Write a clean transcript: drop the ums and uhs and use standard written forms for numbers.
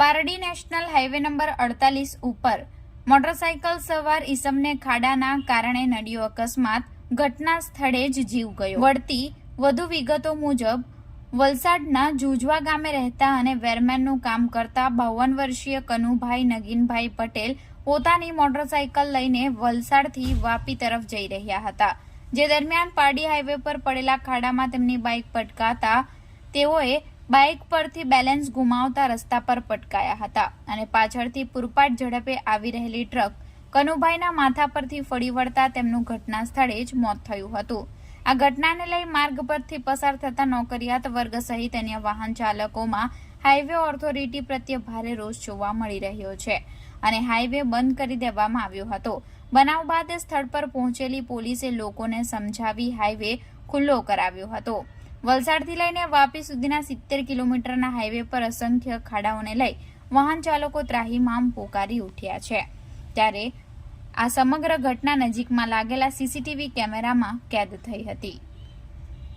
Pardi national highway number 48 ઉપર motorcycle સવાર ઈસમને ખાડાના કારણે નડ્યો અકસ્માત, ઘટના સ્થળે જ જીવ ગયો। વળતી વધુ વિગતો મુજબ વલસાડના જુજવા ગામે રહેતા અને વેરમેનનું કામ કરતા 52 વર્ષીય કનુભાઈ નગીનભાઈ પટેલ પોતાની મોટરસાઇકલ લઈને વલસાડથી વાપી તરફ જઈ રહ્યા હતા, જે દરમિયાન પારડી હાઈવે પર પડેલા ખાડામાં તેમની બાઇક પટકાતા તેઓએ બાઇક પરથી બેલેન્સ ગુમાવતા રસ્તા પર પટકાયા હતા અને પાછળથી પૂરપાટ ઝડપે આવી રહેલી ટ્રક કનુભાઈના માથા પરથી ફળી વળતા તેમનું ઘટના સ્થળે જ મોત થયું હતું। આ ઘટનાને લઈ માર્ગ પરથી પસાર થતા નોકરિયાત વર્ગ સહિત અન્ય વાહન ચાલકોમાં હાઈવે ઓથોરિટી પ્રત્યે ભારે રોષ જોવા મળી રહ્યો છે અને હાઈવે બંધ કરી દેવામાં આવ્યો હતો। બનાવ બાદ સ્થળ પર પહોંચેલી પોલીસે લોકોને સમજાવી હાઈવે ખુલ્લો કરાવ્યો હતો। વલસાડથી લઈને વાપી સુધીના 70 કિલોમીટરના હાઈવે પર અસંખ્ય ખાડાઓને લઈ વાહન ચાલકો ત્રાહિમામ પોકારી ઉઠ્યા છે, ત્યારે આ સમગ્ર ઘટના નજીકમાં લાગેલા સીસીટીવી કેમેરામાં કેદ થઈ હતી।